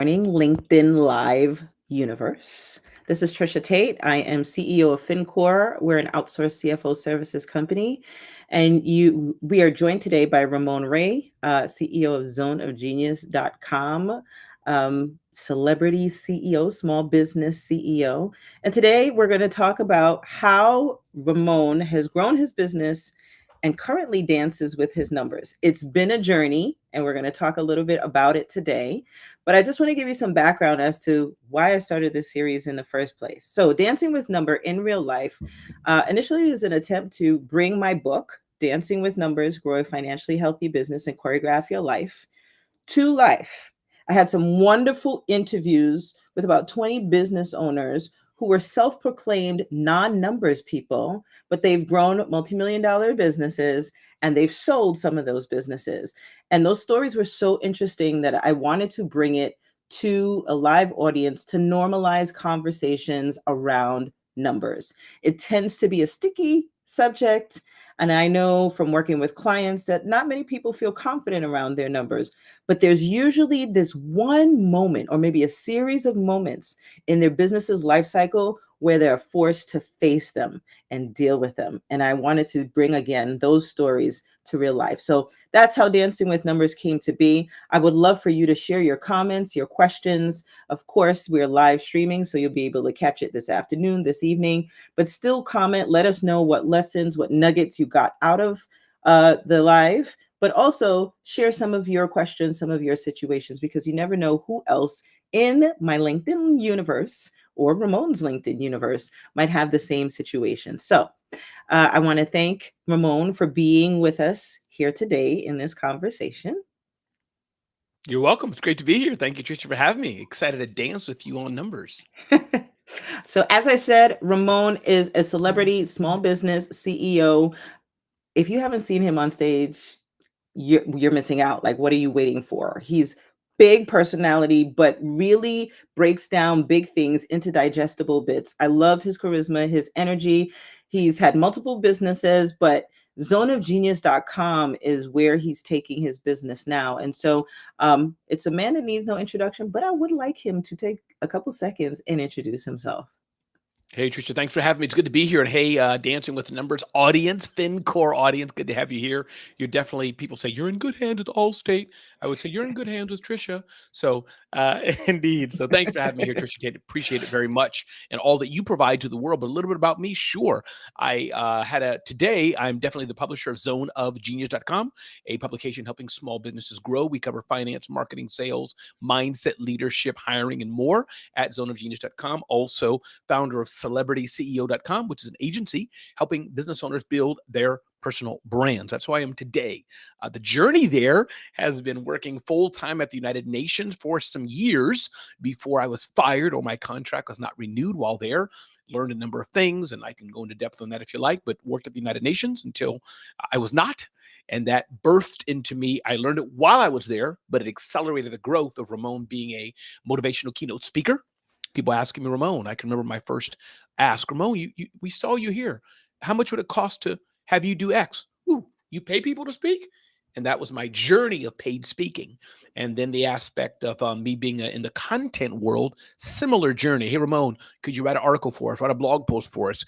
Morning LinkedIn Live universe. This is Tricia Taitt. I am CEO of FinCore. We're an outsourced CFO services company. And we are joined today by Ramon Ray, CEO of zoneofgenius.com, celebrity CEO, small business CEO. And today we're going to talk about how Ramon has grown his business and currently dances with his numbers. It's been a journey, and we're going to talk a little bit about it today. But I just want to give you some background as to why I started this series in the first place. So, Dancing with Number in real life initially was an attempt to bring my book, Dancing with Numbers, Grow a Financially Healthy Business and Choreograph Your Life, to life. I had some wonderful interviews with about 20 business owners who were self-proclaimed non-numbers people, but they've grown multi-million-dollar businesses and they've sold some of those businesses. And those stories were so interesting that I wanted to bring it to a live audience to normalize conversations around numbers. It tends to be a sticky subject. And I know from working with clients that not many people feel confident around their numbers, but there's usually this one moment or maybe a series of moments in their business's life cycle where they're forced to face them and deal with them. And I wanted to bring again those stories to real life. So that's how Dancing with Numbers came to be. I would love for you to share your comments, your questions. Of course, we're live streaming, so you'll be able to catch it this afternoon, this evening, but still comment. Let us know what lessons, what nuggets you got out of the live, but also share some of your questions, some of your situations, because you never know who else in my LinkedIn universe or Ramon's LinkedIn universe might have the same situation. So I want to thank Ramon for being with us here today in this conversation. You're welcome. It's great to be here. Thank you, Tricia, for having me. Excited to dance with you on numbers. So as I said, Ramon is a celebrity small business CEO. If you haven't seen him on stage, you're missing out. Like, what are you waiting for? He's big personality, but really breaks down big things into digestible bits. I love his charisma, his energy. He's had multiple businesses, but zoneofgenius.com is where he's taking his business now. And so it's a man that needs no introduction, but I would like him to take a couple seconds and introduce himself. Hey, Tricia, thanks for having me. It's good to be here. And hey, Dancing with the Numbers audience, FinCore audience, good to have you here. You're definitely, people say, you're in good hands with Allstate. I would say you're in good hands with Tricia. So, indeed. So, thanks for having me here, Tricia. Appreciate it very much and all that you provide to the world. But a little bit about me, sure. Today, I'm definitely the publisher of zoneofgenius.com, a publication helping small businesses grow. We cover finance, marketing, sales, mindset, leadership, hiring, and more at zoneofgenius.com. Also, founder of celebrityceo.com, which is an agency helping business owners build their personal brands. That's who I am today. The journey there has been working full-time at the United Nations for some years before I was fired or my contract was not renewed while there. Learned a number of things, and I can go into depth on that if you like, but worked at the United Nations until I was not. And that birthed into me. I learned it while I was there, but it accelerated the growth of Ramon being a motivational keynote speaker. People asking me, Ramon, I can remember my first ask, Ramon, we saw you here. How much would it cost to have you do X? Ooh, you pay people to speak? And that was my journey of paid speaking. And then the aspect of me being in the content world, similar journey. Hey, Ramon, could you write an article for us, write a blog post for us?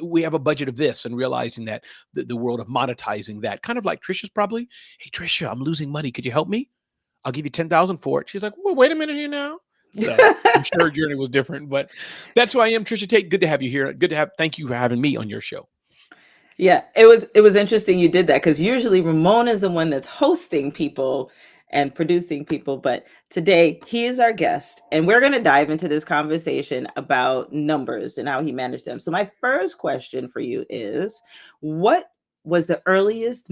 We have a budget of this, and realizing that the world of monetizing that, kind of like Tricia's probably, hey, Tricia, I'm losing money. Could you help me? I'll give you 10,000 for it. She's like, well, wait a minute here now. So I'm sure her journey was different, but that's who I am, Tricia Taitt. Good to have you here. Thank you for having me on your show. Yeah, it was interesting you did that, because usually Ramon is the one that's hosting people and producing people, but today he is our guest, and we're going to dive into this conversation about numbers and how he managed them. So my first question for you is, what was the earliest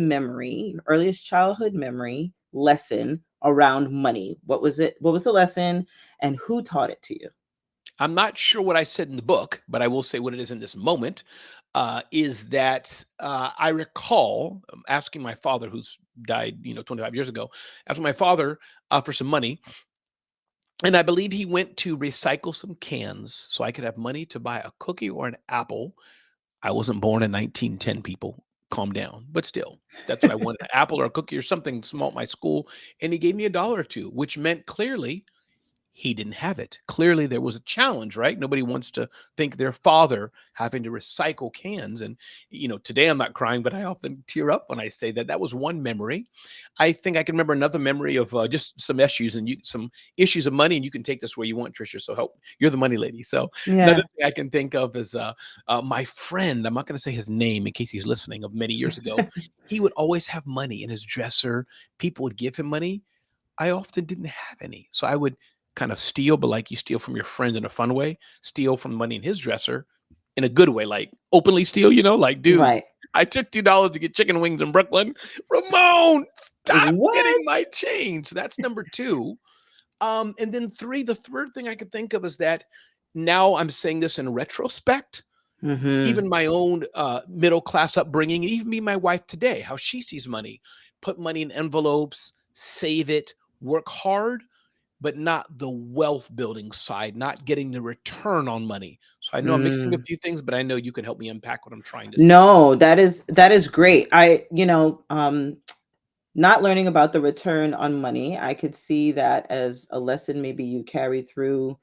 childhood memory lesson around money? What was it? What was the lesson, and who taught it to you? I'm not sure what I said in the book, but I will say what it is in this moment. Is that I recall asking my father, who's died, 25 years ago, asking my father for some money. And I believe he went to recycle some cans so I could have money to buy a cookie or an apple. I wasn't born in 1910, people. Calm down. But still, that's what I wanted, an apple or a cookie or something small at my school. And he gave me $1 or $2, which meant clearly He didn't have it. Clearly, there was a challenge, right? Nobody wants to think their father having to recycle cans. And, today I'm not crying, but I often tear up when I say that. That was one memory. I think I can remember another memory of just some issues and some issues of money. And you can take this where you want, Tricia. So help. You're the money lady. So another Yeah. thing I can think of is my friend. I'm not going to say his name in case he's listening. Of many years ago, he would always have money in his dresser. People would give him money. I often didn't have any. So I would kind of steal, but like you steal from your friend in a fun way, steal from money in his dresser in a good way, like openly steal, like, dude, Right. I took $2 to get chicken wings in Brooklyn. Ramon, stop getting What? my change. So that's number two. And then three, the third thing I could think of is that now I'm saying this in retrospect, Mm-hmm. even my own middle class upbringing, even me, my wife today, how she sees money, put money in envelopes, save it, work hard, but not the wealth building side, not getting the return on money. So I know I'm mixing a Mm. few things, but I know you can help me unpack what I'm trying to say. No, that is great. Not learning about the return on money, I could see that as a lesson maybe you carry through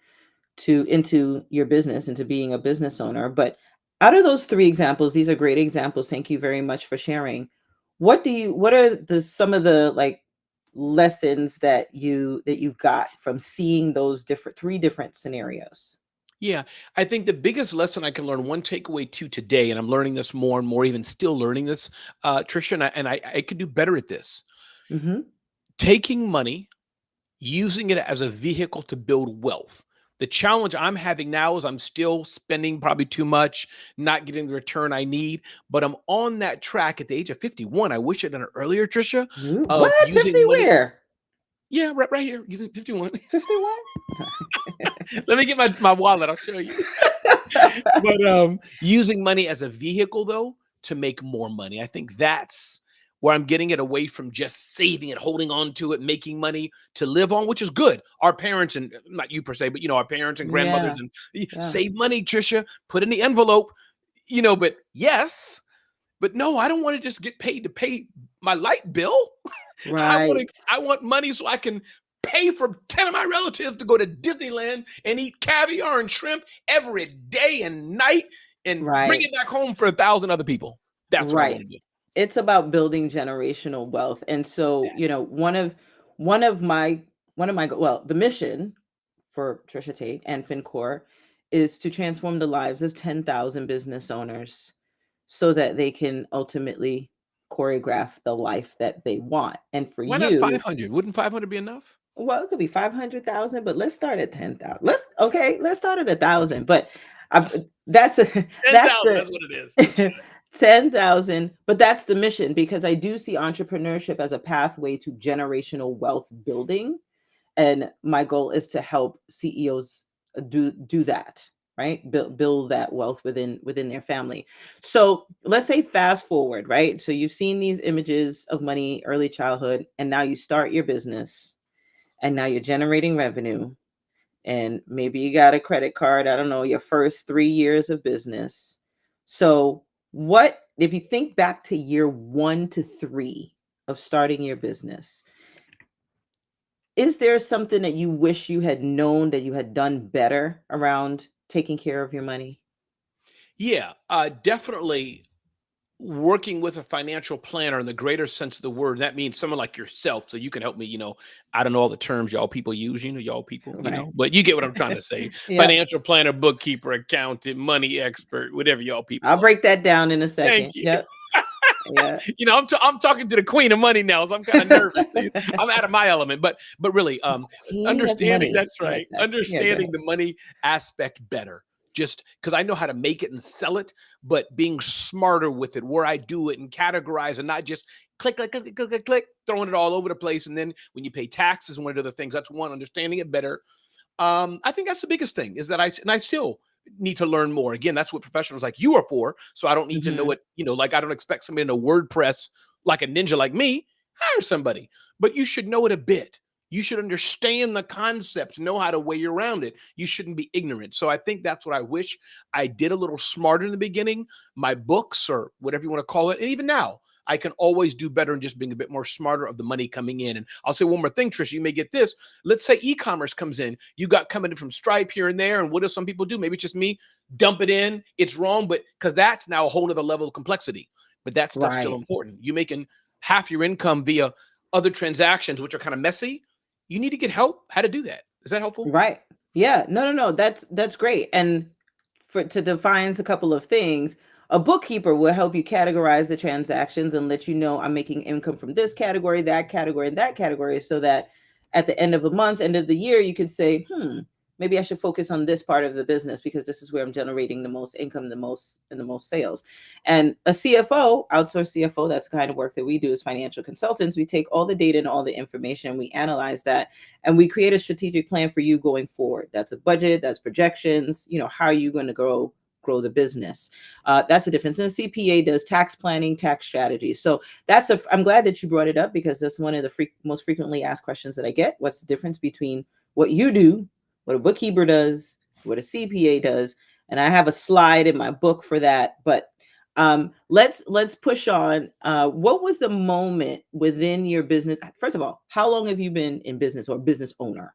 to into your business, into being a business owner. But out of those three examples, these are great examples. Thank you very much for sharing. What are the some of the like lessons that you got from seeing those three different scenarios? Yeah, I think the biggest lesson I can learn, one takeaway to today, and I'm learning this more and more, even still learning this, Tricia, and I could do better at this. Mm-hmm. Taking money, using it as a vehicle to build wealth. The challenge I'm having now is I'm still spending probably too much, not getting the return I need, but I'm on that track at the age of 51. I wish I'd done it earlier, Tricia, of What? 50 using money. where? Yeah, right here, using 51. 51? Let me get my wallet. I'll show you. But using money as a vehicle, though, to make more money. I think that's where I'm getting it away from just saving it, holding on to it, making money to live on, which is good. Our parents, and not you per se, but our parents and grandmothers Yeah. and Yeah. save money, Tricia, put in the envelope, but yes, but no, I don't want to just get paid to pay my light bill. Right. I want money so I can pay for 10 of my relatives to go to Disneyland and eat caviar and shrimp every day and night and bring Right. it back home for 1,000 other people. That's what I want Right. to do. It's about building generational wealth. And so, one of my the mission for Trisha Tate and FinCore is to transform the lives of 10,000 business owners so that they can ultimately choreograph the life that they want. And for Why not you, 500? Wouldn't 500 be enough? well, it could be 500,000, but let's start at 10,000. Let's start at Okay. 1,000. But I, that's that's 10,000. the That's what it is. 10,000. But that's the mission, because I do see entrepreneurship as a pathway to generational wealth building, and my goal is to help CEOs do that, right? Build that wealth within their family. So let's say fast forward, right? So you've seen these images of money, early childhood, and now you start your business, and now you're generating revenue, and maybe you got a credit card, I don't know, your first 3 years of business. So what if you think back to year 1 to 3 of starting your business, is there something that you wish you had known, that you had done better around taking care of your money? Yeah, definitely working with a financial planner in the greater sense of the word. That means someone like yourself. So you can help me, I don't know all the terms y'all people use, y'all people, Right. but you get what I'm trying to say. Yep. Financial planner, bookkeeper, accountant, money expert, whatever y'all people I'll are. break that down in a Thank second. you. Yep. Yeah. I'm talking to the queen of money now, so I'm kind of nervous. I'm out of my element, but really, Queen of understanding, money. that's I like right, that. Yeah, go understanding ahead. the money aspect better. Just because I know how to make it and sell it, but being smarter with it, where I do it and categorize, and not just click, click, click, click, click, click, throwing it all over the place. And then when you pay taxes and one of the other things, that's one, understanding it better. I think that's the biggest thing, is that I still need to learn more. Again, that's what professionals like you are for. So I don't need to know Mhm. it, like I don't expect somebody to know WordPress like a ninja like me. Hire somebody, but you should know it a bit. You should understand the concepts, know how to weigh around it. You shouldn't be ignorant. So I think that's what I wish I did a little smarter in the beginning. My books, or whatever you want to call it, and even now, I can always do better and just being a bit more smarter of the money coming in. And I'll say one more thing, Tricia, you may get this. Let's say e-commerce comes in. You got coming in from Stripe here and there. And what do some people do? Maybe it's just me, dump it in. It's wrong, but because that's now a whole other level of complexity. But that stuff's still Right. important. You making half your income via other transactions, which are kind of messy. You need to get help how to do that. Is that helpful? Right. Yeah. No, no, no. That's great. And for to define a couple of things, a bookkeeper will help you categorize the transactions and let you know I'm making income from this category, and that category, so that at the end of the month, end of the year, you could say, maybe I should focus on this part of the business because this is where I'm generating the most income, the most sales. And a CFO, outsourced CFO, that's the kind of work that we do as financial consultants. We take all the data and all the information, we analyze that, and we create a strategic plan for you going forward. That's a budget, that's projections, how are you going to grow the business. That's the difference. And the CPA does tax planning, tax strategy. So I'm glad that you brought it up, because that's one of the most frequently asked questions that I get. What's the difference between what you do, what a bookkeeper does, what a CPA does? And I have a slide in my book for that. But let's push on. What was the moment within your business? First of all, how long have you been in business or business owner?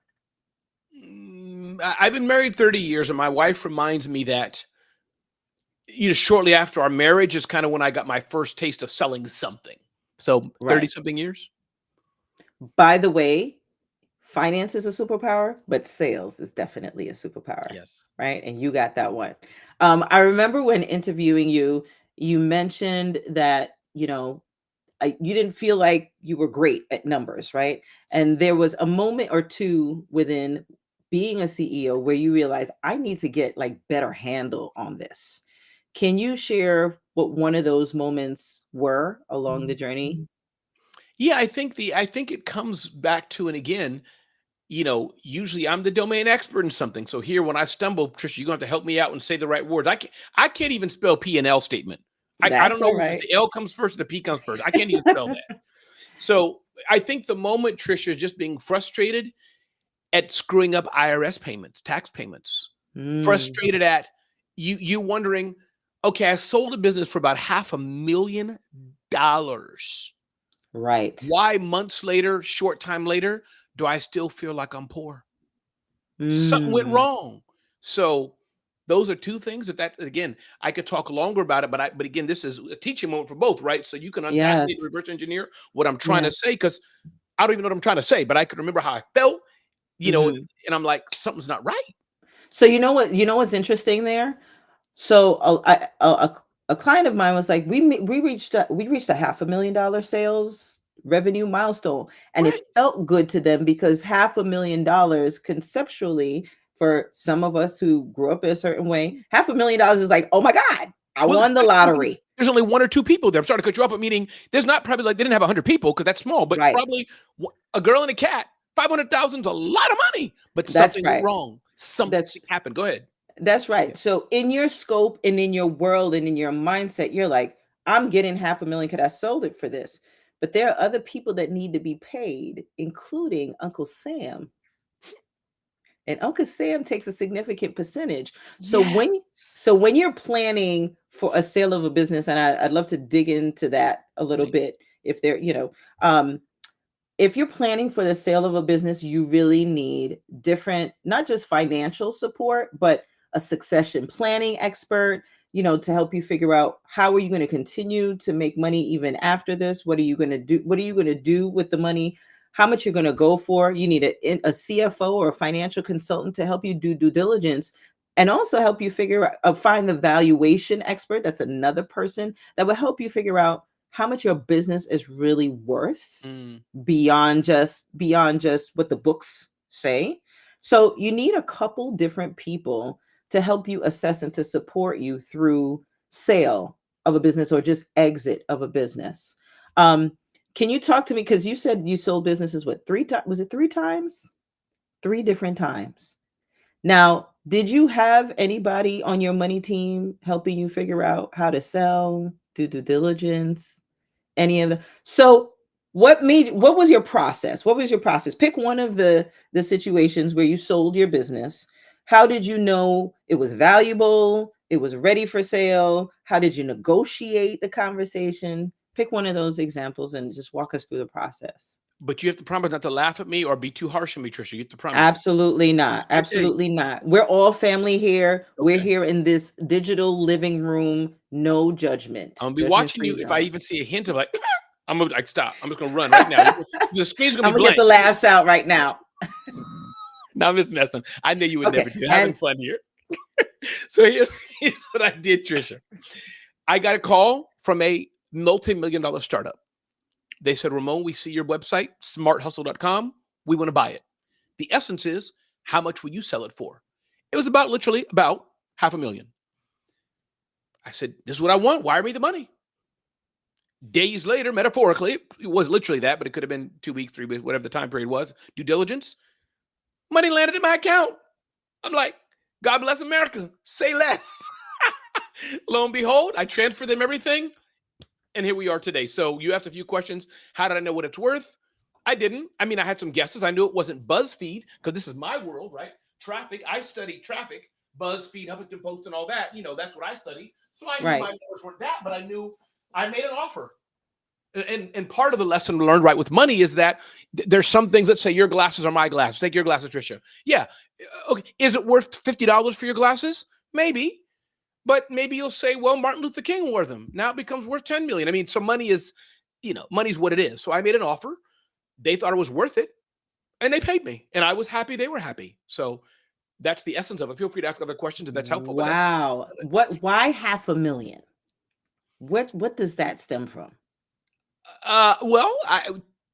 I've been married 30 years, and my wife reminds me that shortly after our marriage is kind of when I got my first taste of selling something. So 30 Right. something years. By the way, finance is a superpower, but sales is definitely a superpower, Yes. right? And you got that one. I remember when interviewing you, you mentioned that, you didn't feel like you were great at numbers, right? And there was a moment or two within being a CEO where you realize I need to get like better handle on this. Can you share what one of those moments were along the journey? Yeah, I think it comes back to, and again, usually I'm the domain expert in something. So here, when I stumble, Tricia, you're going to have to help me out and say the right words. I can't even spell P&L statement. I That's don't all know if it's right. the L comes first or the P comes first. I can't even spell that. So I think the moment, Tricia, is just being frustrated at screwing up IRS payments, tax payments, Mm, frustrated at you wondering, okay, I sold a business for about $500,000. right. Why months later, short time later, do I still feel like I'm poor? Something went Mm, wrong. So those are two things that again, I could talk longer about it, but again, this is a teaching moment for both, right? So you can unpack me, yes. reverse engineer what I'm trying Yeah. to say, because I don't even know what I'm trying to say, but I can remember how I felt, Hmm. and I'm like, something's not right. So what's interesting there? So a client of mine was like, we reached a $500,000 sales revenue milestone, and it Right. felt good to them because $500,000 conceptually, for some of us who grew up a certain way, $500,000 is like, oh my God, I Well, won the especially when lottery. there's only 1 or 2 people there. I'm sorry to cut you off, but meaning there's not probably like they didn't have 100 people because that's small, but Right. probably a girl and a cat. 500,000 is a lot of money, but That's something went right. wrong. Something That's happened. Go ahead. That's Yeah. right. So in your scope and in your world and in your mindset, you're like, I'm getting 500,000 because I sold it for this. But there are other people that need to be paid, including Uncle Sam. And Uncle Sam takes a significant percentage. So Yes. when you're planning for a sale of a business, and I'd love to dig into that a little Right. bit, if there, if you're planning for the sale of a business, you really need different, not just financial support, but a succession planning expert, to help you figure out how are you going to continue to make money even after this? What are you going to do? What are you going to do with the money? How much you're going to go for? You need a CFO or a financial consultant to help you do due diligence and also help you figure out, find the valuation expert. That's another person that will help you figure out how much your business is really worth Mm, beyond just what the books say. So you need a couple different people to help you assess and to support you through sale of a business or just exit of a business. Um, can you talk to me, because you said you sold businesses what, three times? Was it three times? Three different times. Now, did you have anybody on your money team helping you figure out how to sell, do due diligence, any of the so what was your process? What was your process? Pick one of the situations where you sold your business. How did you know it was valuable? It was ready for sale? How did you negotiate the conversation? Pick one of those examples and just walk us through the process. But you have to promise not to laugh at me or be too harsh on me, Tricia. You have to promise. Absolutely not. Okay. Absolutely not. We're all family here. We're Okay. here in this digital living room. No I'm judgment. gonna be Judgment watching free you. If I zone. even see a hint of like, I'm gonna like stop. I'm just gonna run right now. The screen's gonna I'm be gonna get blank. the laughs out right now. No, I'm just messing. I knew you would never Okay. do. Having And fun here. So here's what I did, Tricia. I got a call from a multi-million-dollar startup. They said, Ramon, we see your website, smarthustle.com. We want to buy it. The essence is, how much will you sell it for? It was literally about $500,000. I said, this is what I want. Wire me the money. Days later, metaphorically, it was literally that, but it could have been 2 weeks, 3 weeks, whatever the time period was. Due diligence, money landed in my account. I'm like, God bless America. Say less. Lo and behold, I transferred them everything. And here we are today. So you asked a few questions. How did I know what it's worth? I didn't. I mean, I had some guesses. I knew it wasn't BuzzFeed because this is my world, right? Traffic. I studied traffic, BuzzFeed, Huffington Post, and all that. That's what I studied. So I knew my right. numbers weren't that, but I knew I made an offer. And part of the lesson learned right with money is that there's some things that say your glasses are my glasses. Take your glasses, Tricia. Yeah. Okay. Is it worth $50 for your glasses? Maybe. But maybe you'll say, well, Martin Luther King wore them. Now it becomes worth 10 million. I mean, so money is, money's what it is. So I made an offer. They thought it was worth it. And they paid me. And I was happy. They were happy. So that's the essence of it. Feel free to ask other questions if that's helpful. But that's Wow. Why $500,000? What does that stem from? well,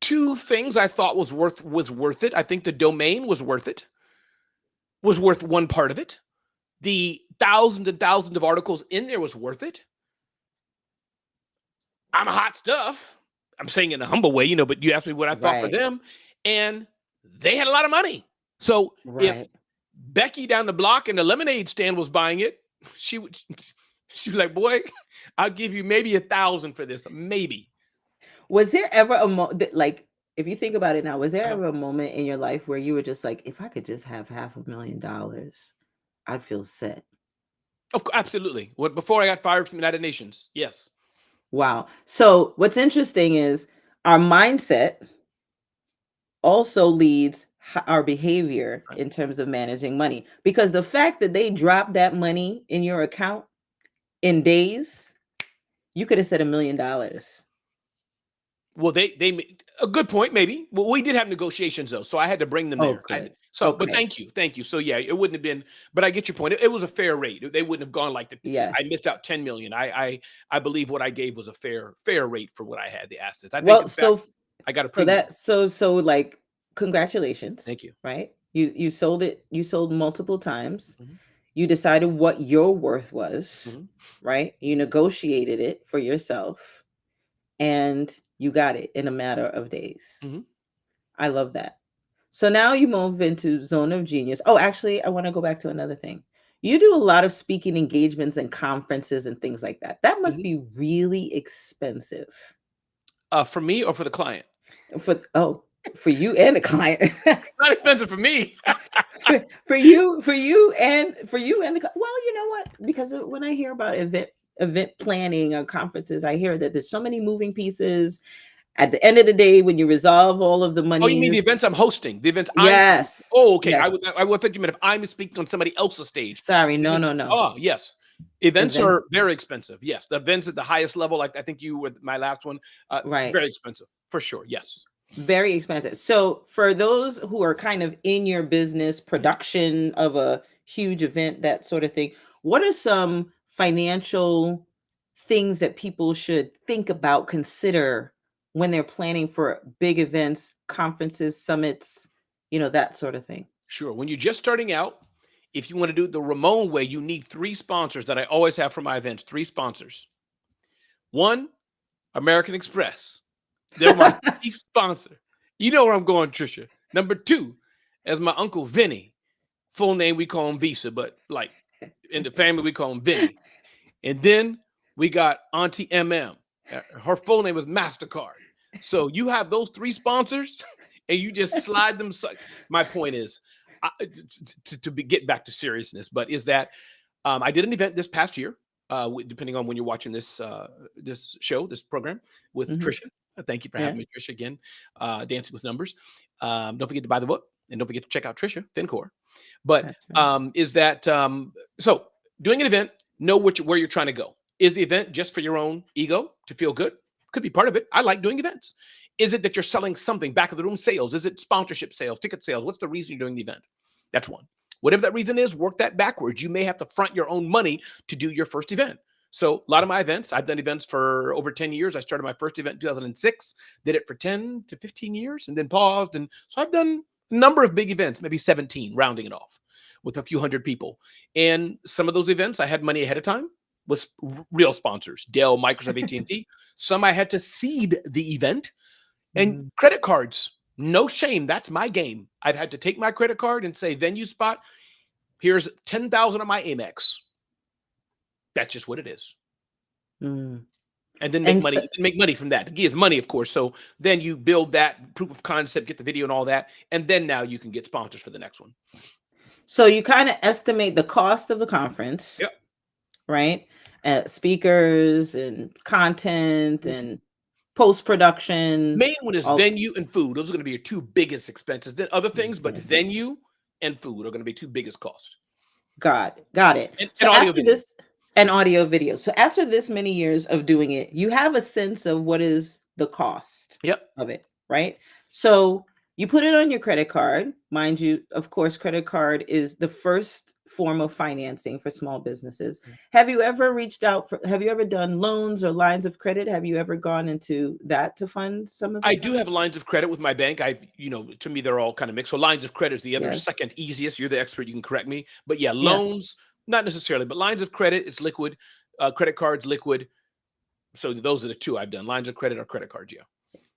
two things I thought was worth it. I think the domain was worth it. Was worth one part of it. The thousands and thousands of articles in there was worth it. I'm hot stuff. I'm saying in a humble way, but you asked me what I thought for Right. them, and they had a lot of money. So if Right. Becky down the block in the lemonade stand was buying it, she'd be like, boy, I'll give you maybe 1,000 for this. Maybe. Was there ever like, if you think about it now, was there Uh-huh. ever a moment in your life where you were just like, if I could just have $500,000, I'd feel set? Absolutely. Before I got fired from the United Nations. Yes. Wow. So what's interesting is our mindset also leads our behavior Right. in terms of managing money, because the fact that they dropped that money in your account in days, you could have said $1,000,000. Well, they made a good point, maybe. Well, we did have negotiations though, so I had to bring them Oh, there. good. But Okay. thank you. So yeah, it wouldn't have been. But I get your point. It was a fair rate. They wouldn't have gone like I Yes. missed out 10 million. I believe what I gave was a fair rate for what I had. The assets. I think Well, in fact I got a premium. so like, congratulations, Thank you. right? You sold it, you sold multiple times. Mhm, You decided what your worth was, mhm, right? You negotiated it for yourself and you got it in a matter of days. mhm, I love that. So now you move into zone of genius. Oh, actually, I want to go back to another thing. You do a lot of speaking engagements and conferences and things like that. That must mhm. be really expensive. For me or for the client? For you and the client. Not expensive for me. for you and well, you know what? Because when I hear about event planning or conferences, I hear that there's so many moving pieces. At the end of the day, when you resolve all of the Oh, you mean the monies, events I'm hosting? The events I'm yes, Oh, okay. yes. I would think you meant if I'm speaking on somebody else's stage. Sorry, The no, events no, no. Oh, yes. Events Events, are very expensive. Yes. The events at the highest level, like I think you were my last one, right? very expensive for sure. Yes. Very expensive. So for those who are kind of in your business, Mhm. production of a huge event, that sort of thing, what are some financial things that people should think about, consider when they're planning for big events, conferences, summits, that sort of thing? Sure. When you're just starting out, if you want to do it the Ramon way, you need 3 sponsors that I always have for my events. 3 sponsors. 1, American Express. They're my chief sponsor. You know where I'm going, Tricia. Number 2, as my uncle Vinny. Full name we call him Visa, but like in the family we call him Vinny. And then we got Auntie MM. Her full name is MasterCard. So you have those 3 sponsors, and you just slide them. My point is, get back to seriousness, but is that I did an event this past year. depending on when you're watching this show, this program with Hmm. Tricia. Thank you for Yeah. having me, Tricia, again. Dancing with Numbers. Don't forget to buy the book, and don't forget to check out Tricia FinCore. But That's right. is that so? Doing an event, know where you're trying to go. Is the event just for your own ego to feel good? Could be part of it. I like doing events. Is it that you're selling something, back of the room sales? Is it sponsorship sales, ticket sales? What's the reason you're doing the event? That's one. Whatever that reason is, work that backwards. You may have to front your own money to do your first event. So a lot of my events, I've done events for over 10 years. I started my first event in 2006, did it for 10 to 15 years and then paused. And so I've done a number of big events, maybe 17, rounding it off with a few hundred people. And some of those events I had money ahead of time with real sponsors, Dell, Microsoft, AT&T. Some I had to seed the event and Mm, credit cards. No shame. That's my game. I've had to take my credit card and say, venue spot, here's 10,000 of my Amex. That's just what it is. mm. And then And so, make money from that. The key is money, of course. So then you build that proof of concept, get the video and all that. And then now you can get sponsors for the next one. so you kind of estimate the cost of the conference, Yep. right? Speakers and content Mhm. and post production. Main one is All venue and food. Those are going to be your two biggest expenses. Then other things, but okay. venue and food are going to be two biggest costs. Got it. So And audio after video. this, an audio video. So after this many years of doing it, you have a sense of what is the cost Yep. of it, right? So you put it on your credit card. Mind you, of course, credit card is the first form of financing for small businesses. Have you ever reached out for, have you ever done loans or lines of credit? Have you ever gone into that to fund some of I your do have conferences? lines of credit with my bank. To me, they're all kind of mixed. So lines of credit is the other Yes. second easiest. You're the expert. You can correct me. But yeah, Yeah. loans, not necessarily, but lines of credit is liquid. Credit cards, liquid. So those are the two I've done. Lines of credit or credit cards. Yeah.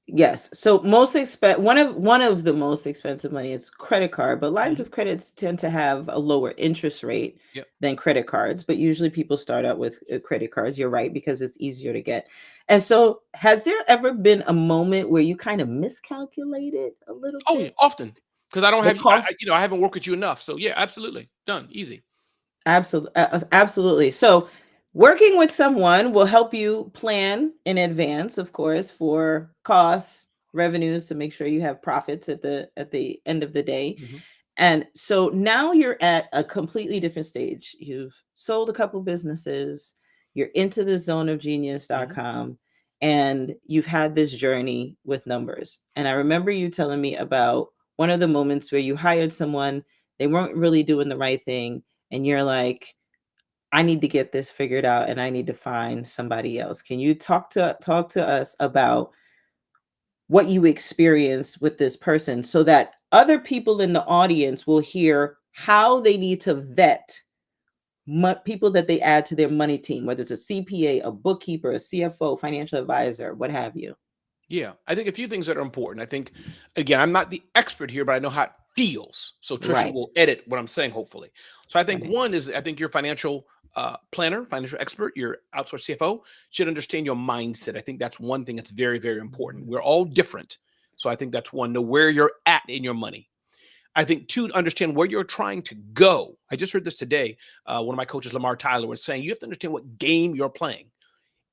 Yes. So one of the most expensive money is credit card, but lines Mhm. of credits tend to have a lower interest rate Yep. than credit cards, but usually people start out with credit cards. You're right because it's easier to get. And so has there ever been a moment where you kind of miscalculated a little Oh, yeah, bit often because I don't the have, cost? I haven't worked with you enough. So yeah, absolutely done, easy. Absolutely, absolutely. So, working with someone will help you plan in advance, of course, for costs, revenues to make sure you have profits at the end of the day. Mhm. And so now you're at a completely different stage. You've sold a couple businesses, you're into the zone of Mhm. genius.com, and you've had this journey with numbers. And I remember you telling me about one of the moments where you hired someone, they weren't really doing the right thing, and you're like, I need to get this figured out and I need to find somebody else. Can you talk to us about what you experienced with this person so that other people in the audience will hear how they need to vet people that they add to their money team, whether it's a CPA, a bookkeeper, a CFO, financial advisor, what have you. Yeah, I think a few things that are important. I think, again, I'm not the expert here, but I know how it feels. So Trisha Right. will edit what I'm saying, hopefully. So I think Right. one is I think your financial planner, financial expert, your outsourced CFO should understand your mindset. I think that's one thing that's very, very important. We're all different. So I think that's one, know where you're at in your money. I think two, to understand where you're trying to go. I just heard this today. One of my coaches, Lamar Tyler, was saying you have to understand what game you're playing.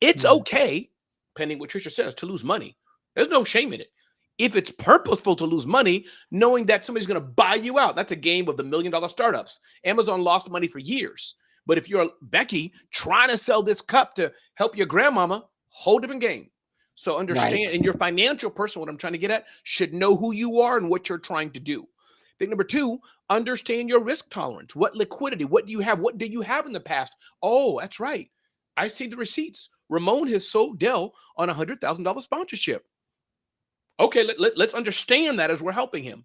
It's Mm, okay, pending what Tricia says, to lose money. There's no shame in it. If it's purposeful to lose money, knowing that somebody's going to buy you out, that's a game of the $1 million startups. Amazon lost money for years. But if you're Becky trying to sell this cup to help your grandmama, whole different game. So understand, right. and your financial person, what I'm trying to get at, should know who you are and what you're trying to do. Thing number two, understand your risk tolerance. What liquidity? What do you have? What did you have in the past? Oh, that's right. I see the receipts. Ramon has sold Dell on $100,000 sponsorship. Okay, let's understand that as we're helping him.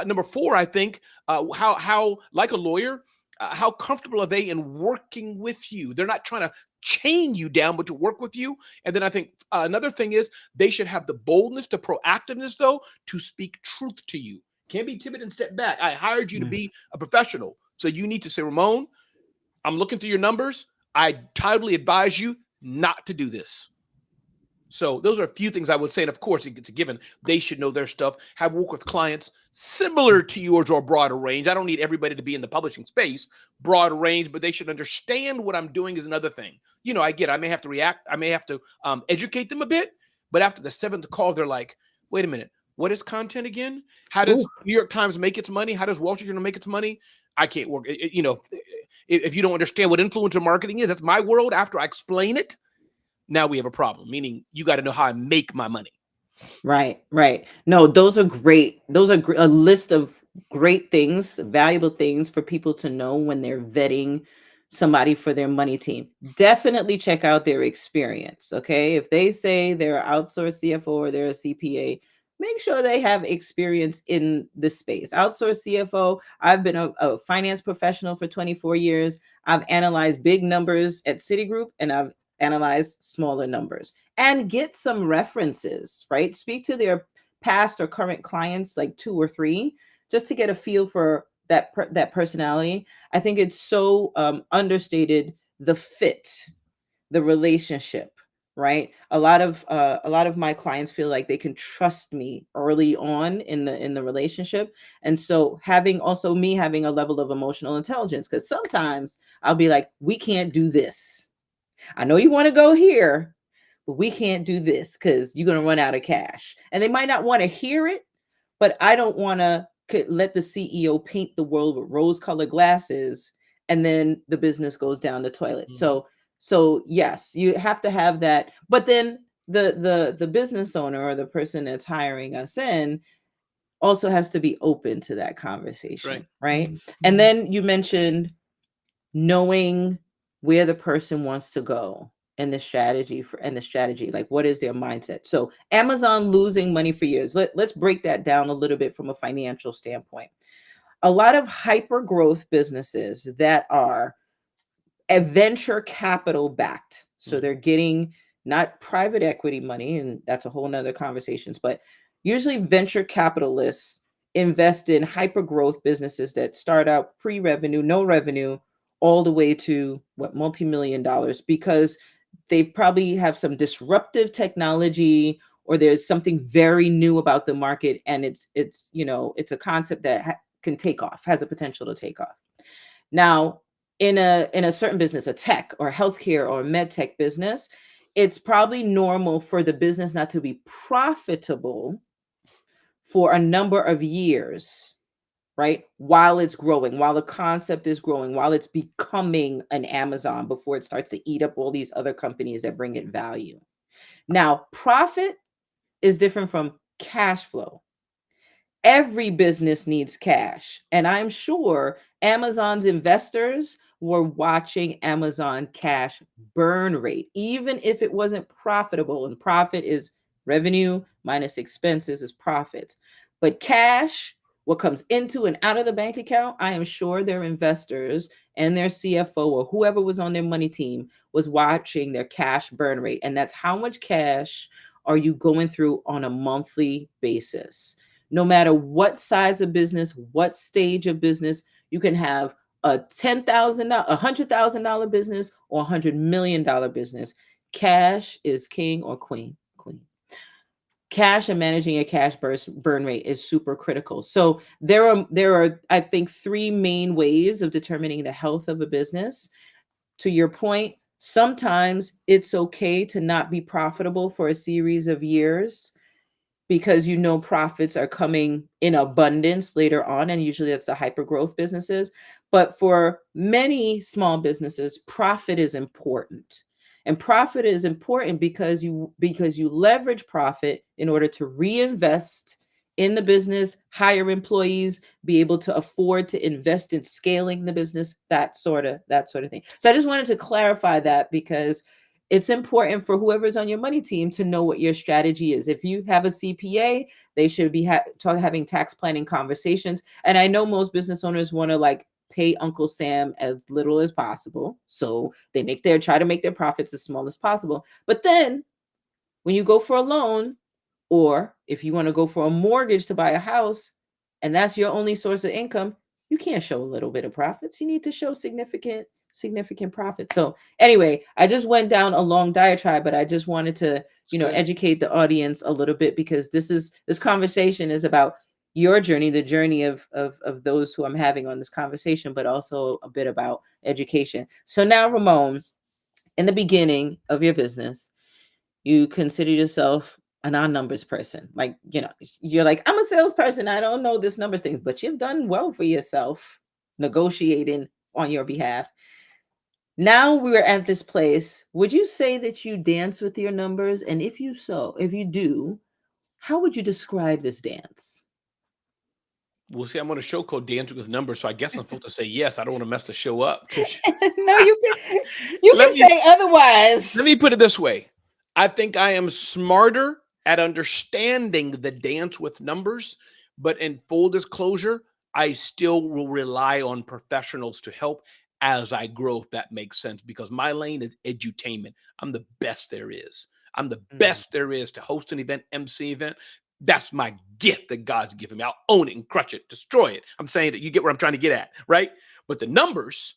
Number four, I think how like a lawyer, how comfortable are they in working with you? They're not trying to chain you down, but to work with you. And then I think another thing is they should have the boldness, the proactiveness, though, to speak truth to you. Can't be timid and step back. I hired you to Mm. be a professional, so you need to say, Ramon, I'm looking through your numbers. I totally advise you not to do this. So those are a few things I would say. And of course, it's a given. They should know their stuff, have worked with clients similar to yours or broader range. I don't need everybody to be in the publishing space, broad range, but they should understand what I'm doing is another thing. I get, I may have to react. I may have to educate them a bit, but after the seventh call, they're like, wait a minute, what is content again? How does Ooh, New York Times make its money? How does Wall Street Journal make its money? I can't work. If you don't understand what influencer marketing is, that's my world. After I explain it, now we have a problem, meaning you got to know how I make my money. right, right. No, those are great. Those are a list of great things, valuable things for people to know when they're vetting somebody for their money team. Definitely check out their experience. Okay. If they say they're an outsourced CFO or they're a CPA, make sure they have experience in this space. Outsourced CFO, I've been a finance professional for 24 years. I've analyzed big numbers at Citigroup and I've analyzed smaller numbers, and get some references, right? Speak to their past or current clients, like 2 or 3, just to get a feel for that personality. I think it's so understated, the fit, the relationship, right? A lot of my clients feel like they can trust me early on in the relationship, and so having also me having a level of emotional intelligence, because sometimes I'll be like, we can't do this. I know you want to go here, but we can't do this because you're going to run out of cash. And they might not want to hear it, but I don't want to let the CEO paint the world with rose colored glasses and then the business goes down the toilet. Mm-hmm. So yes, you have to have that. But then the business owner or the person that's hiring us in also has to be open to that conversation, right? And then you mentioned knowing where the person wants to go and the strategy, like what is their mindset. So Amazon losing money for years. Let's break that down a little bit from a financial standpoint. A lot of hyper growth businesses that are venture capital backed, so they're getting not private equity money, and that's a whole nother conversations, but usually venture capitalists invest in hyper growth businesses that start out pre-revenue, no revenue, all the way to what, multi-million dollars, because they probably have some disruptive technology, or there's something very new about the market, and it's a concept that can take off, has a potential to take off. Now, in a certain business, a tech or healthcare or med tech business, it's probably normal for the business not to be profitable for a number of years, right? While it's growing, while the concept is growing, while it's becoming an Amazon before it starts to eat up all these other companies that bring it value. Now, profit is different from cash flow. Every business needs cash. And I'm sure Amazon's investors were watching Amazon cash burn rate, even if it wasn't profitable. And profit is revenue minus expenses is profit. But cash, what comes into and out of the bank account, I am sure their investors and their CFO or whoever was on their money team was watching their cash burn rate. And that's how much cash are you going through on a monthly basis. No matter what size of business, what stage of business, you can have a $10,000, $100,000 business or $100 million business. Cash is king or queen. Cash and managing a cash burn rate is super critical. So there are I think 3 main ways of determining the health of a business. To your point, sometimes it's okay to not be profitable for a series of years, because profits are coming in abundance later on, and usually that's the hyper growth businesses. But for many small businesses, profit is important. And profit is important because you leverage profit in order to reinvest in the business, hire employees, be able to afford to invest in scaling the business, that sort of thing. So I just wanted to clarify that, because it's important for whoever's on your money team to know what your strategy is. If you have a CPA, they should be having tax planning conversations. And I know most business owners want to like pay Uncle Sam as little as possible, so they try to make their profits as small as possible. But then when you go for a loan, or if you want to go for a mortgage to buy a house, and that's your only source of income, you can't show a little bit of profits. You need to show significant significant profit. So anyway, I just went down a long diatribe, but I just wanted to, It's good. educate the audience a little bit, because this conversation is about your journey, the journey of those who I'm having on this conversation, but also a bit about education. So now, Ramon, in the beginning of your business, you consider yourself a non-numbers person. Like, you're like, I'm a salesperson, I don't know this numbers thing, but you've done well for yourself negotiating on your behalf. Now we're at this place. Would you say that you dance with your numbers? And if you do, how would you describe this dance? Well, see, I'm on a show called Dancing with Numbers, so I guess I'm supposed to say yes. I don't want to mess the show up, Tricia. No, you let can me say otherwise. let me put it this way. I think I am smarter at understanding the dance with numbers, but in full disclosure, I still will rely on professionals to help as I grow, if that makes sense, because my lane is edutainment. I'm the best there is. I'm the Mm, best there is to host an event, MC event. That's my gift that God's given me. I'll own it and crush it, destroy it. I'm saying that you get what I'm trying to get at, right? But the numbers,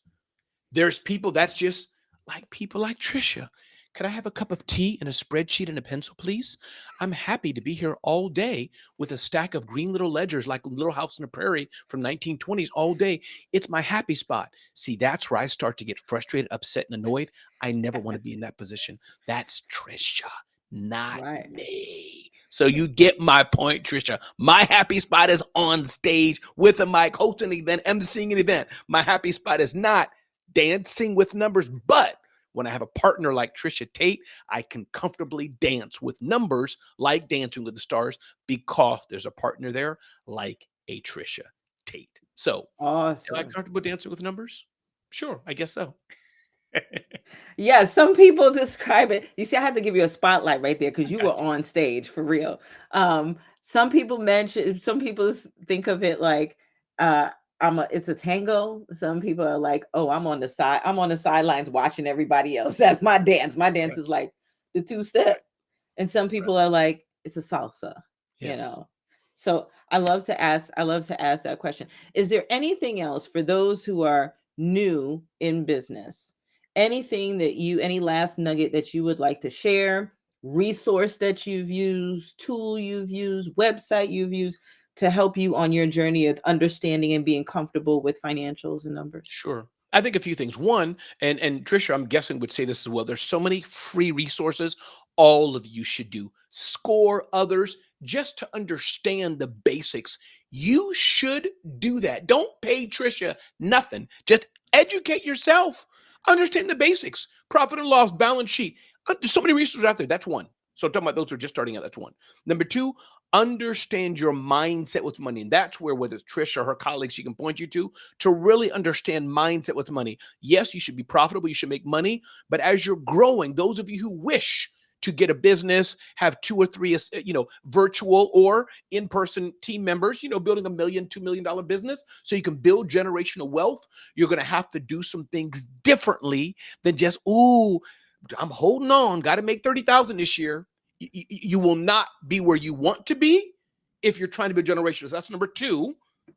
there's people that's just like people like Tricia. Could I have a cup of tea and a spreadsheet and a pencil, please? I'm happy to be here all day with a stack of green little ledgers like Little House on the Prairie from 1920s all day. It's my happy spot. See, that's where I start to get frustrated, upset, and annoyed. I never want to be in that position. That's Tricia, not right. me. So you get my point, Tricia. My happy spot is on stage with a mic, hosting an event, emceeing an event. My happy spot is not dancing with numbers. But when I have a partner like Tricia Taitt, I can comfortably dance with numbers like Dancing with the Stars because there's a partner there like a Tricia Taitt. So, am I Awesome. comfortable dancing with numbers? Sure, I guess so. Yeah, some people describe it. You see, I had to give you a spotlight right there I because you were got you. on stage for real. Some people think of it like uh it's a tango. Some people are like, oh, I'm on the sidelines watching everybody else. That's my dance. My dance Right, is like the two step. And some right. people are like, it's a salsa, you Yes. know. So I love to ask that question. Is there anything else for those who are new in business? Anything that any last nugget that you would like to share, resource that you've used, tool you've used, website you've used to help you on your journey of understanding and being comfortable with financials and numbers? Sure. I think a few things. One, and Trisha, I'm guessing would say this as well. There's so many free resources. All of you should do. Score others just to understand the basics. You should do that. Don't pay Trisha nothing. Just educate yourself. Understand the basics. Profit and loss, balance sheet. There's so many resources out there. That's one. So I'm talking about those who are just starting out. That's one. Number two, understand your mindset with money. And that's whether it's Trisha or her colleagues, she can point you to really understand mindset with money. Yes, you should be profitable, you should make money, but as you're growing, those of you who wish to get a business, have two or three, virtual or in-person team members, building $1 million, $2 million business so you can build generational wealth, you're going to have to do some things differently than just, ooh, I'm holding on, got to make 30,000 this year. You will not be where you want to be if you're trying to be generational. So that's number two.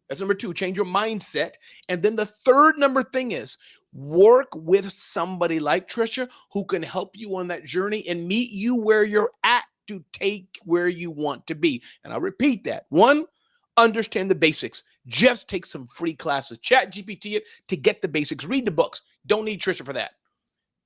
That's number two, change your mindset. And then the third number thing is work with somebody like Tricia who can help you on that journey and meet you where you're at to take where you want to be. And I'll repeat that. One, understand the basics. Just take some free classes. Chat GPT it to get the basics. Read the books. Don't need Tricia for that.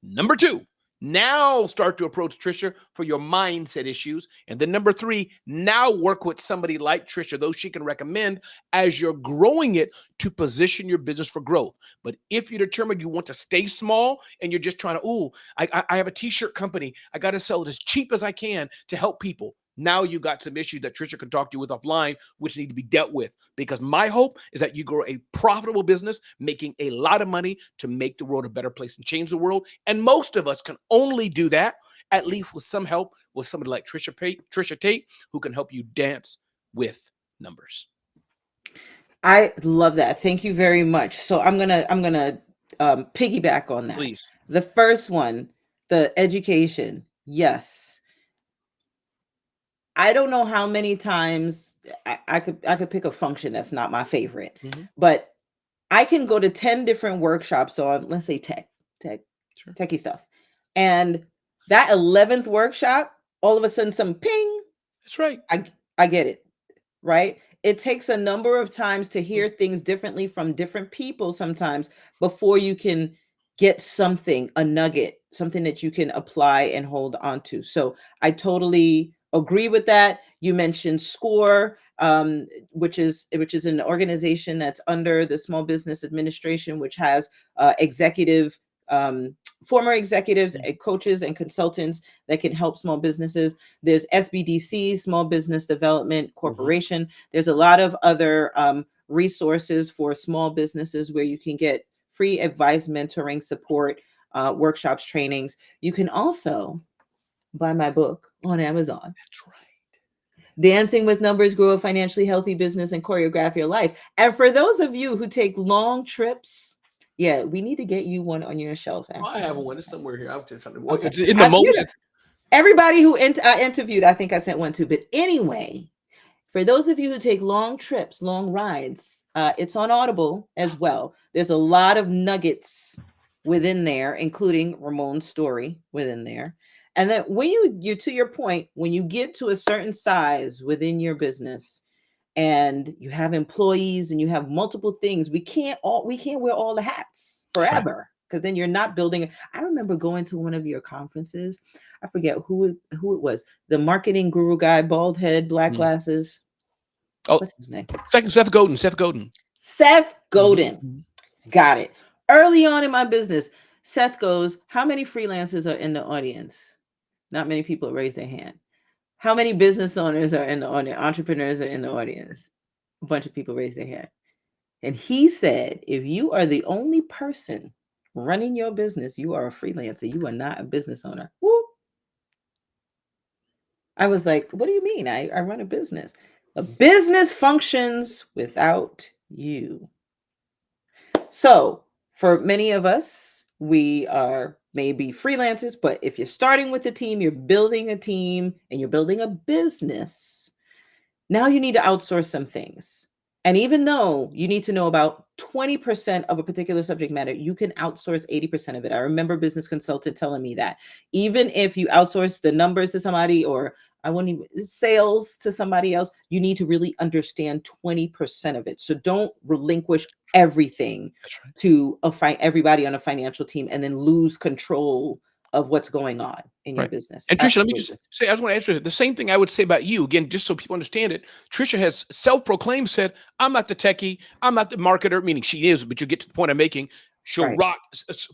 Number two, now start to approach Tricia for your mindset issues. And then number three, now work with somebody like Tricia, those she can recommend as you're growing it to position your business for growth. But if you're determined you want to stay small and you're just trying to, I have a t-shirt company, I got to sell it as cheap as I can to help people. Now you got some issues that Tricia can talk to you with offline, which need to be dealt with. Because my hope is that you grow a profitable business, making a lot of money to make the world a better place and change the world. And most of us can only do that, at least with some help, with somebody like Tricia Taitt, who can help you dance with numbers. I love that. Thank you very much. So I'm gonna piggyback on that. Please. The first one, the education. Yes, I don't know how many times I could pick a function that's not my favorite, Mhm. but I can go to 10 different workshops on, let's say, tech, Sure. techie stuff. And that 11th workshop, all of a sudden, some ping, That's right. I get it, right? It takes a number of times to Mm. hear things differently from different people sometimes before you can get something, a nugget, something that you can apply and hold on to. So I totally agree with that. You mentioned SCORE, which is an organization that's under the Small Business Administration, which has executive um, former executives, Mm. coaches, and consultants that can help small businesses. There's SBDC, Small Business Development Mhm. Corporation. There's a lot of other resources for small businesses where you can get free advice, mentoring, support, workshops, trainings. You can also buy my book on Amazon. That's right. Dancing with Numbers, Grow a Financially Healthy Business and Choreograph Your Life. And for those of you who take long trips, yeah, we need to get you one on your shelf. Oh, I have one. It's somewhere here. I'm just trying to. Okay. It's in the moment. Everybody who I interviewed, I think I sent one too. But anyway, for those of you who take long trips, long rides, it's on Audible as well. There's a lot of nuggets within there, including Ramon's story within there. And then when you to your point, when you get to a certain size within your business and you have employees and you have multiple things, we can't wear all the hats That's right. forever because then you're not building. I remember going to one of your conferences. I forget who it was. The marketing guru guy, bald head, black Mm. glasses. Oh, What's his name? second, Seth Godin. Seth Godin. Seth Mhm, Godin. mhm. Got it. Early on in my business, Seth goes, how many freelancers are in the audience? Not many people raise their hand. How many business owners are in the audience? Entrepreneurs are in the audience. A bunch of people raise their hand. And he said, if you are the only person running your business, you are a freelancer. You are not a business owner. Woo. I was like, what do you mean? I run a business. A business functions without you. So, for many of us, we are maybe freelancers, but if you're starting with a team, you're building a team and you're building a business, now you need to outsource some things. And even though you need to know about 20% of a particular subject matter, you can outsource 80% of it. I remember a business consultant telling me that even if you outsource the numbers to somebody, or I want even sales to somebody else, you need to really understand 20% of it. So don't relinquish everything That's right. to everybody on a financial team and then lose control of what's going on in your Right. business. And Tricia, let me just Absolutely. say, I just want to answer the same thing I would say about you again, just so people understand it. Tricia has self-proclaimed said, "I'm not the techie, I'm not the marketer," meaning she is, but you get to the point I'm making. She'll Right. rock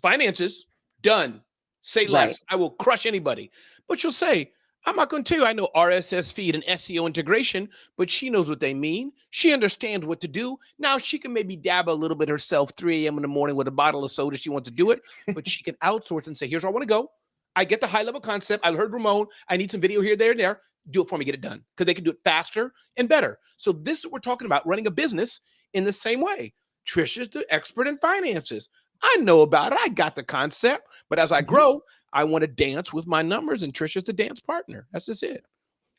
finances, done. Say Right. less. I will crush anybody. But she'll say, "I'm not going to tell you I know RSS feed and SEO integration," but she knows what they mean. She understands what to do. Now she can maybe dab a little bit herself 3 a.m. in the morning with a bottle of soda. She wants to do it, but she can outsource and say, "Here's where I want to go. I get the high level concept. I heard Ramon. I need some video here, there, and there. Do it for me, get it done." Because they can do it faster and better. So this is what we're talking about, running a business in the same way. Tricia's the expert in finances. I know about it. I got the concept. But as I Mhm. grow, I want to dance with my numbers, and Tricia's the dance partner. That's just it.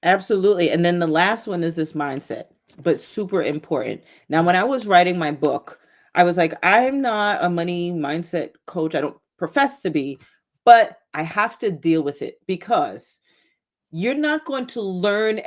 Absolutely. And then the last one is this mindset, but super important. Now, when I was writing my book, I was like, I'm not a money mindset coach. I don't profess to be, but I have to deal with it because you're not going to learn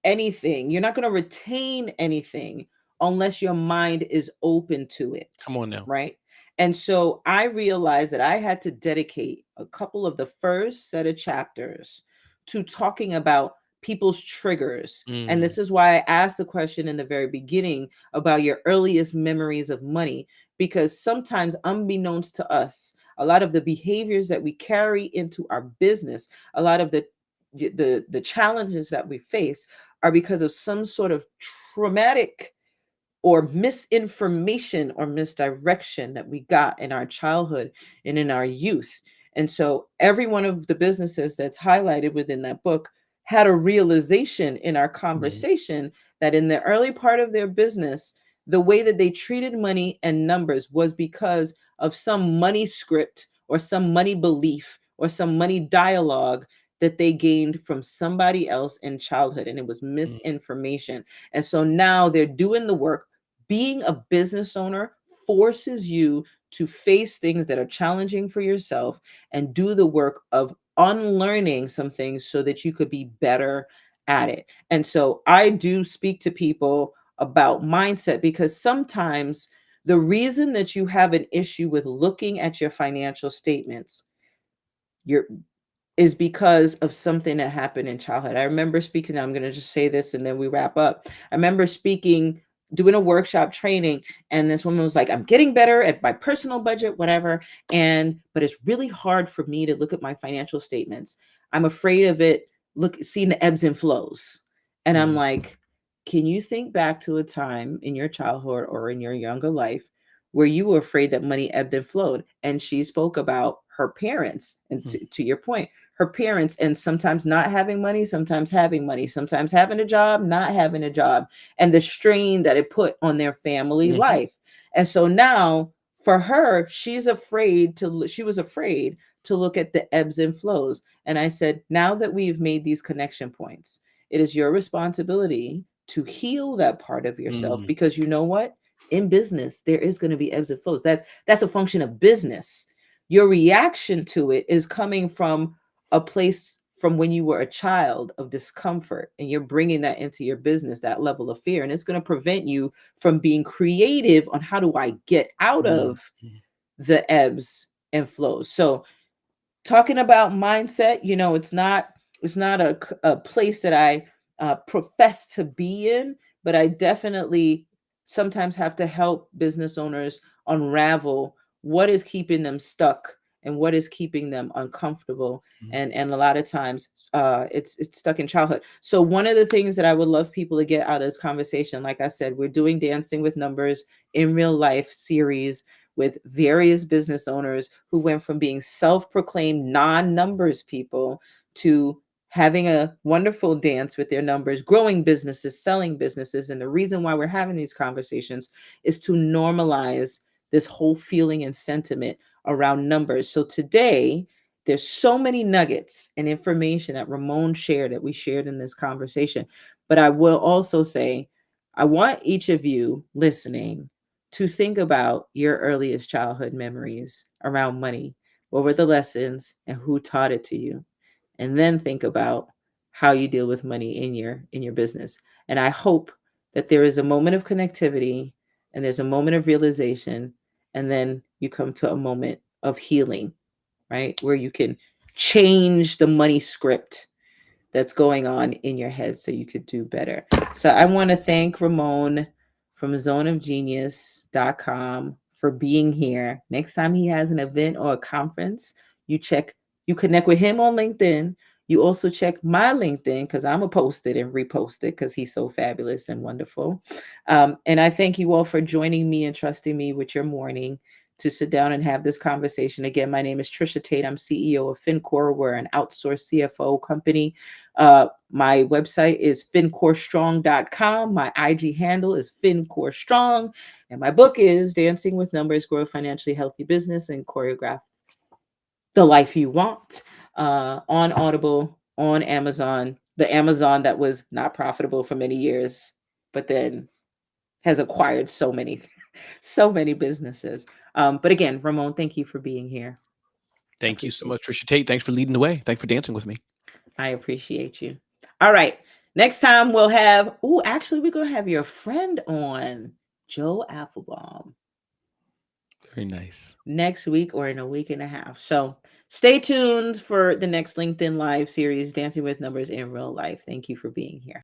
anything. You're not going to retain anything unless your mind is open to it, Come on now. right? And so I realized that I had to dedicate a couple of the first set of chapters to talking about people's triggers. And Mm, this is why I asked the question in the very beginning about your earliest memories of money, because sometimes, unbeknownst to us, a lot of the behaviors that we carry into our business, a lot of the challenges that we face are because of some sort of traumatic or misinformation or misdirection that we got in our childhood and in our youth. And so every one of the businesses that's highlighted within that book had a realization in our mm, conversation that in the early part of their business, the way that they treated money and numbers was because of some money script or some money belief or some money dialogue that they gained from somebody else in childhood. And it was mm. misinformation. And so now they're doing the work, being a business owner forces you to face things that are challenging for yourself and do the work of unlearning some things so that you could be better at it. And so I do speak to people about mindset because sometimes the reason that you have an issue with looking at your financial statements, you're is because of something that happened in childhood. I remember speaking, I'm going to just say this and then we wrap up. I remember speaking, doing a workshop training, and this woman was like, I'm getting better at my personal budget, whatever. But it's really hard for me to look at my financial statements. I'm afraid of it, seeing the ebbs and flows. And I'm Mm, like, can you think back to a time in your childhood or in your younger life where you were afraid that money ebbed and flowed? And she spoke about her parents. And mm, to your point, her parents, and sometimes not having money, sometimes having money, sometimes having a job, not having a job, and the strain that it put on their family mhm, life. And so now for her, she was afraid to look at the ebbs and flows. And I said, now that we've made these connection points, it is your responsibility to heal that part of yourself, mm, because you know what? In business, there is going to be ebbs and flows. That's a function of business. Your reaction to it is coming from a place from when you were a child of discomfort, and you're bringing that into your business, that level of fear, and it's going to prevent you from being creative on how do I get out mm, of mm, the ebbs and flows. So talking about mindset, it's not a place that I profess to be in, but I definitely sometimes have to help business owners unravel what is keeping them stuck and what is keeping them uncomfortable. mm. And a lot of times it's stuck in childhood. So one of the things that I would love people to get out of this conversation, like I said, we're doing Dancing with Numbers in Real Life series with various business owners who went from being self-proclaimed non-numbers people to having a wonderful dance with their numbers, growing businesses, selling businesses. And the reason why we're having these conversations is to normalize this whole feeling and sentiment around numbers. So today, there's so many nuggets and information that Ramon shared, that we shared in this conversation. But I will also say, I want each of you listening to think about your earliest childhood memories around money. What were the lessons and who taught it to you? And then think about how you deal with money in your business. And I hope that there is a moment of connectivity and there's a moment of realization, and then you come to a moment of healing, right? Where you can change the money script that's going on in your head so you could do better. So I want to thank Ramon from zoneofgenius.com for being here. Next time he has an event or a conference, you connect with him on LinkedIn. You also check my LinkedIn because I'm going to post it and repost it because he's so fabulous and wonderful. And I thank you all for joining me and trusting me with your morning to sit down and have this conversation. Again, my name is Tricia Taitt. I'm CEO of FinCore. We're an outsourced CFO company. My website is fincorestrong.com. My IG handle is fincorestrong. And my book is Dancing with Numbers, Grow a Financially Healthy Business and Choreograph the Life You Want, on Audible, on Amazon, the Amazon that was not profitable for many years, but then has acquired so many businesses. But again, Ramon, thank you for being here. I Thank you so appreciate much, Tricia Tate. Thanks for leading the way. Thanks for dancing with me. I appreciate you. All right. Next time we'll have, actually, we're going to have your friend on, Joe Applebaum, Very nice. next week or in a week and a half. So stay tuned for the next LinkedIn Live series, Dancing with Numbers in Real Life. Thank you for being here.